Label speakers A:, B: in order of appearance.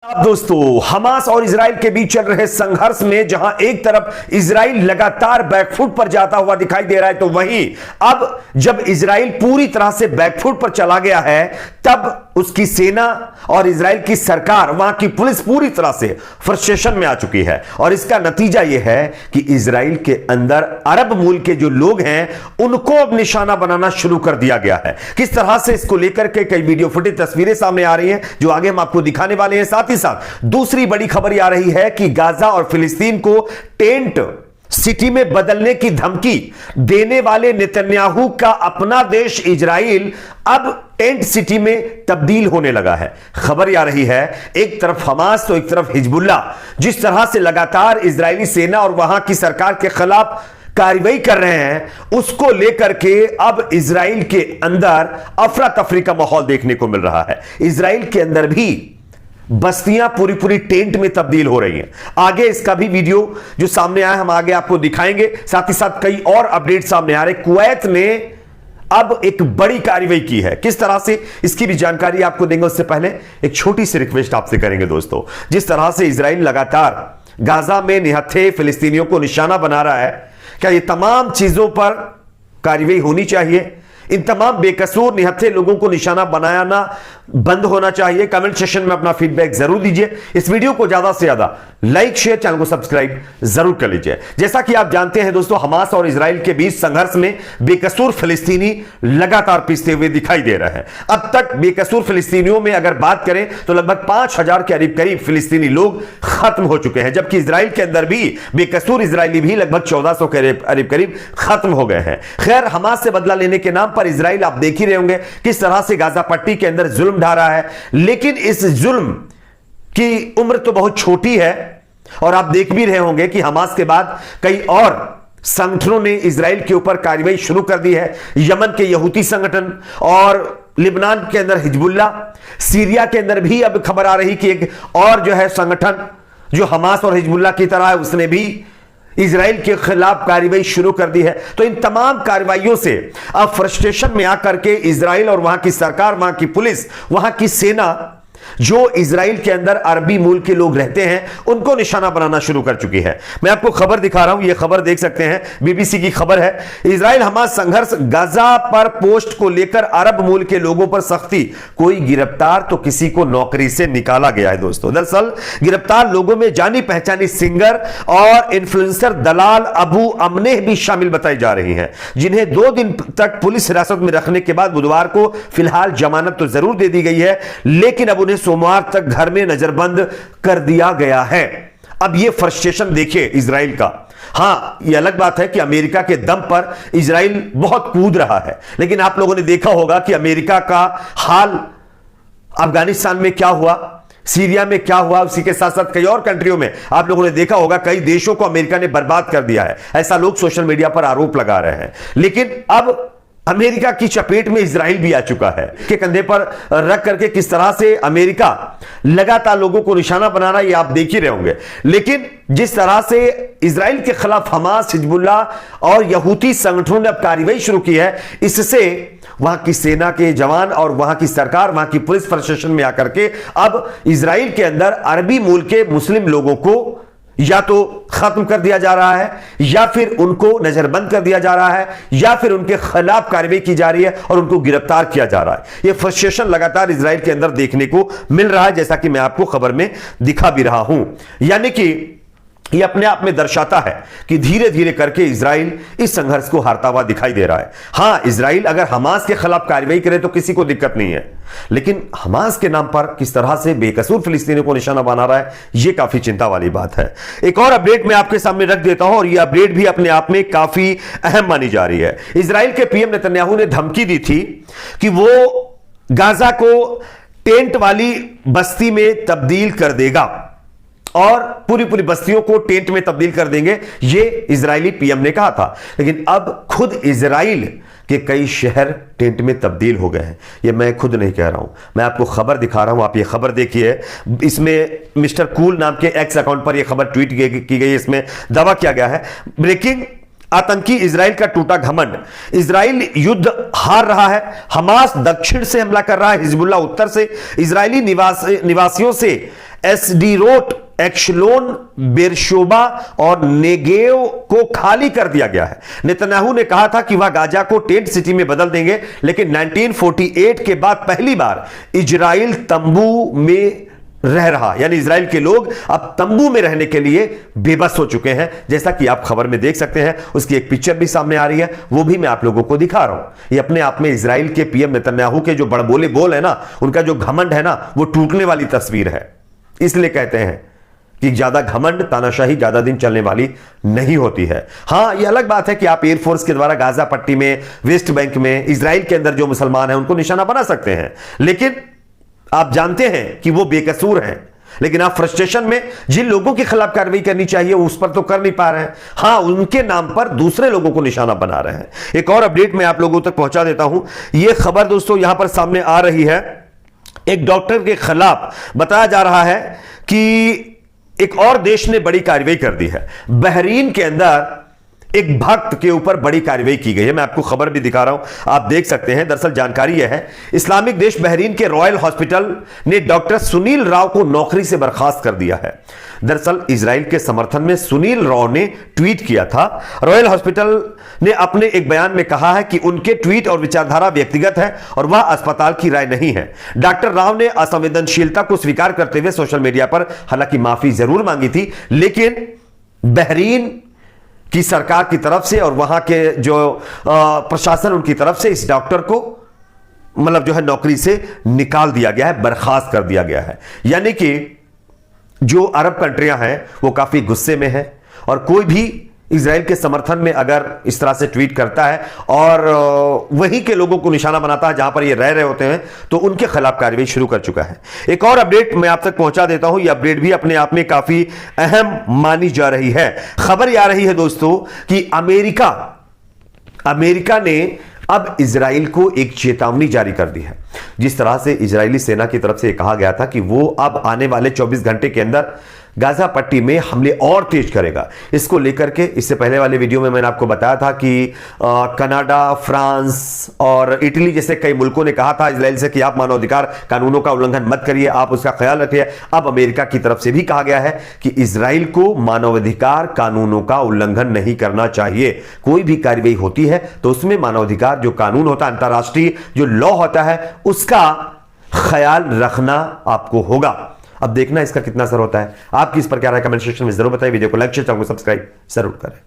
A: अब दोस्तों, हमास और इजराइल के बीच चल रहे संघर्ष में जहां एक तरफ इजराइल लगातार बैकफुट पर जाता हुआ दिखाई दे रहा है, तो वहीं अब जब इजराइल पूरी तरह से बैकफुट पर चला गया है, तब उसकी सेना और इजराइल की सरकार, वहां की पुलिस पूरी तरह से फ्रस्ट्रेशन में आ चुकी है। और इसका नतीजा यह है कि इजराइल के अंदर अरब मूल के जो लोग हैं, उनको अब निशाना बनाना शुरू कर दिया गया है। किस तरह से इसको लेकर के कई वीडियो फुटेज तस्वीरें सामने आ रही हैं, जो आगे हम आपको दिखाने वाले हैं। साथ ही साथ दूसरी बड़ी खबर यह आ रही है कि गाजा और फिलिस्तीन को टेंट सिटी में बदलने की धमकी देने वाले नेतन्याहू का अपना देश इजराइल अब टेंट सिटी में तब्दील होने लगा है। खबर आ रही है, एक तरफ हमास तो एक तरफ हिजबुल्लाह, जिस तरह से लगातार इजरायली सेना और वहां की सरकार के खिलाफ कार्रवाई कर रहे हैं, उसको लेकर के अब इजराइल के अंदर अफरा तफरी का माहौल देखने को मिल रहा है। इजराइल के अंदर भी बस्तियां पूरी पूरी टेंट में तब्दील हो रही हैं। आगे इसका भी वीडियो जो सामने आया हम आगे आपको दिखाएंगे। साथ ही साथ कई और अपडेट सामने आ रहे। कुवैत ने अब एक बड़ी कार्रवाई की है, किस तरह से, इसकी भी जानकारी आपको देंगे। उससे पहले एक छोटी सी रिक्वेस्ट आपसे करेंगे दोस्तों, जिस तरह से इजराइल लगातार गाजा में निहत्थे फिलिस्तीनियों को निशाना बना रहा है, क्या ये तमाम चीजों पर कार्रवाई होनी चाहिए? इन तमाम बेकसूर निहत्थे लोगों को निशाना बनाना बंद होना चाहिए? कमेंट सेक्शन में अपना फीडबैक जरूर दीजिए। इस वीडियो को ज्यादा से ज्यादा लाइक शेयर, चैनल को सब्सक्राइब जरूर कर लीजिए। जैसा कि आप जानते हैं दोस्तों, हमास और इजराइल के बीच संघर्ष में बेकसूर फिलिस्तीनी लगातार पिसते हुए दिखाई दे रहे हैं। अब तक बेकसूर फिलिस्तीनियों में अगर बात करें तो लगभग 5000 के करीब फिलिस्तीनी लोग खत्म हो चुके हैं, जबकि इजराइल के अंदर भी बेकसूर इजरायली भी लगभग 1400 के करीब खत्म हो गए हैं। खैर, हमास से बदला लेने के नाम पर इजराइल, आप देख ही रहे होंगे किस तरह से गाजा पट्टी के अंदर जुल्म ढा रहा है। लेकिन इस जुल्म की उम्र तो बहुत छोटी है, और आप देख भी रहे होंगे कि हमास के बाद कई और संगठनों ने इजराइल के ऊपर कार्रवाई शुरू कर दी है। यमन के यहूदी संगठन और लिबनान के अंदर हिजबुल्लाह, सीरिया के अंदर भी अब खबर आ रही कि एक और जो है संगठन जो हमास और हिजबुल्लाह की तरह है, उसने भी इजराइल के खिलाफ कार्रवाई शुरू कर दी है। तो इन तमाम कार्रवाइयों से अब फ्रस्ट्रेशन में आकर के इजराइल और वहां की सरकार, वहां की पुलिस, वहां की सेना, जो इजराइल के अंदर अरबी मूल के लोग रहते हैं, उनको निशाना बनाना शुरू कर चुकी है। मैं आपको खबर दिखा रहा हूं, यह खबर देख सकते हैं, बीबीसी की खबर है। इजराइल हमास संघर्ष, गाजा पर पोस्ट को लेकर अरब मूल के लोगों पर सख्ती, कोई गिरफ्तार तो किसी को नौकरी से निकाला गया है दोस्तों। दरअसल गिरफ्तार लोगों में जानी पहचानी सिंगर और इन्फ्लुएंसर दलाल अबू अमनेह भी शामिल बताई जा रही हैं, जिन्हें 2 दिन तक पुलिस हिरासत में रखने के बाद बुधवार को फिलहाल जमानत तो जरूर दे दी गई है, लेकिन अब उन्हें सोमवार तक घर में नजरबंद कर दिया गया है। अब यह फ्रस्ट्रेशन देखिए इजराइल का। हां, यह अलग बात है कि अमेरिका के दम पर इजराइल बहुत कूद रहा है, लेकिन आप लोगों ने देखा होगा कि अमेरिका का हाल अफगानिस्तान में क्या हुआ, सीरिया में क्या हुआ, उसी के साथ साथ कई और कंट्रियों में आप लोगों ने देखा होगा, कई देशों को अमेरिका ने बर्बाद कर दिया है। ऐसा लोग सोशल मीडिया पर आरोप लगा रहे हैं। लेकिन अब अमेरिका की चपेट में इजराइल भी आ चुका है, के कंधे पर रख करके किस तरह से अमेरिका लगातार लोगों को निशाना बना रहा है, ये आप देख ही रहे होंगे। लेकिन जिस तरह से इजराइल के खिलाफ हमास, हिजबुल्लाह और यहूदी संगठनों ने अब कार्रवाई शुरू की है, इससे वहां की सेना के जवान और वहां की सरकार, वहां की पुलिस फ्रस्ट्रेशन में आकर के अब इजराइल के अंदर अरबी मूल के मुस्लिम लोगों को या तो खत्म कर दिया जा रहा है, या फिर उनको नजरबंद कर दिया जा रहा है, या फिर उनके खिलाफ कार्रवाई की जा रही है और उनको गिरफ्तार किया जा रहा है। यह फ्रस्ट्रेशन लगातार इजराइल के अंदर देखने को मिल रहा है, जैसा कि मैं आपको खबर में दिखा भी रहा हूं। यानी कि यह अपने आप में दर्शाता है कि धीरे धीरे करके इजराइल इस संघर्ष को हारता हुआ दिखाई दे रहा है। हां, इजराइल अगर हमास के खिलाफ कार्रवाई करे तो किसी को दिक्कत नहीं है, लेकिन हमास के नाम पर किस तरह से बेकसूर फिलिस्तीनियों को निशाना बना रहा है, यह काफी चिंता वाली बात है। एक और अपडेट मैं आपके सामने रख देता हूं, और यह अपडेट भी अपने आप में काफी अहम मानी जा रही है। इजराइल के पीएम नेतन्याहू ने धमकी दी थी कि वो गाजा को टेंट वाली बस्ती में तब्दील कर देगा और पूरी पूरी बस्तियों को टेंट में तब्दील कर देंगे, यह इजरायली पीएम ने कहा था। लेकिन अब खुद इजराइल के कई शहर टेंट में तब्दील हो गए हैं। यह मैं खुद नहीं कह रहा हूं, मैं आपको खबर दिखा रहा हूं। आप ये खबर देखिए, इसमें मिस्टर कूल नाम के एक्स अकाउंट पर यह खबर ट्वीट की गई। इसमें दावा किया गया है, ब्रेकिंग आतंकी इजराइल का टूटा घमंड, इजराइल युद्ध हार रहा है, हमास दक्षिण से हमला कर रहा है, हिजबुल्लाह उत्तर से, इजरायली निवासियों से एसडीरोट, एक्शलोन, बेरशोबा और नेगेव को खाली कर दिया गया है। नेतन्याहू ने कहा था कि वह गाजा को टेंट सिटी में बदल देंगे, लेकिन 1948 के बाद पहली बार इजराइल तंबू में रह रहा, यानी इजराइल के लोग अब तंबू में रहने के लिए बेबस हो चुके हैं, जैसा कि आप खबर में देख सकते हैं। उसकी एक पिक्चर भी सामने आ रही है, वो भी मैं आप लोगों को दिखा रहा हूं। ये अपने आप में इजराइल के पीएम नेतन्याहू के जो बड़बोले बोल है ना, उनका जो घमंड है ना, वो टूटने वाली तस्वीर है। इसलिए कहते हैं कि ज्यादा घमंड, तानाशाही ज्यादा दिन चलने वाली नहीं होती है। हां, यह अलग बात है कि आप एयरफोर्स के द्वारा गाजा पट्टी में, वेस्ट बैंक में, इजराइल के अंदर जो मुसलमान हैं उनको निशाना बना सकते हैं, लेकिन आप जानते हैं कि वो बेकसूर हैं। लेकिन आप फ्रस्ट्रेशन में जिन लोगों के खिलाफ कार्रवाई करनी चाहिए उस पर तो कर नहीं पा रहे हैं। हां, उनके नाम पर दूसरे लोगों को निशाना बना रहे हैं। एक और अपडेट मैं आप लोगों तक पहुंचा देता हूं। यह खबर दोस्तों यहां पर सामने आ रही है। एक डॉक्टर के खिलाफ बताया जा रहा है कि एक और देश ने बड़ी कार्रवाई कर दी है। बहरीन के अंदर एक भक्त के ऊपर बड़ी कार्रवाई की गई है। मैं आपको खबर भी दिखा रहा हूं, आप देख सकते हैं। दरअसल जानकारी यह है, इस्लामिक देश बहरीन के रॉयल हॉस्पिटल ने डॉक्टर सुनील राव को नौकरी से बर्खास्त कर दिया है। दरअसल इजराइल के समर्थन में सुनील राव ने ट्वीट किया था। रॉयल हॉस्पिटल ने अपने एक बयान में कहा है कि उनके ट्वीट और विचारधारा व्यक्तिगत है और वह अस्पताल की राय नहीं है। डॉक्टर राव ने असंवेदनशीलता को स्वीकार करते हुए सोशल मीडिया पर हालांकि माफी जरूर मांगी थी, लेकिन बहरीन की सरकार की तरफ से और वहां के जो प्रशासन उनकी तरफ से इस डॉक्टर को मतलब जो है नौकरी से निकाल दिया गया है, बर्खास्त कर दिया गया है। यानी कि जो अरब कंट्रियां हैं वो काफी गुस्से में है, और कोई भी इजराइल के समर्थन में अगर इस तरह से ट्वीट करता है और वहीं के लोगों को निशाना बनाता है जहां पर ये रह रहे होते हैं, तो उनके खिलाफ कार्रवाई शुरू कर चुका है। एक और अपडेट मैं आप तक पहुंचा देता हूं। यह अपडेट भी अपने आप में काफी अहम मानी जा रही है। खबर यह आ रही है दोस्तों कि अमेरिका ने अब इजराइल को एक चेतावनी जारी कर दी है। जिस तरह से इजरायली सेना की तरफ से कहा गया था कि वो अब आने वाले 24 घंटे के अंदर गाजा पट्टी में हमले और तेज करेगा, इसको लेकर के इससे पहले वाले वीडियो में मैंने आपको बताया था कि कनाडा, फ्रांस और इटली जैसे कई मुल्कों ने कहा था इजराइल से कि आप मानवाधिकार कानूनों का उल्लंघन मत करिए, आप उसका ख्याल रखिए। अब अमेरिका की तरफ से भी कहा गया है कि इजराइल को मानवाधिकार कानूनों का उल्लंघन नहीं करना चाहिए। कोई भी कार्रवाई होती है तो उसमें मानवाधिकार जो कानून होता है, अंतर्राष्ट्रीय जो लॉ होता है, उसका ख्याल रखना आपको होगा। अब देखना इसका कितना असर होता है। आपकी इस पर क्या राय, कमेंट सेक्शन में जरूर बताइए। वीडियो को लाइक शेयर, चैनल को सब्सक्राइब जरूर करें।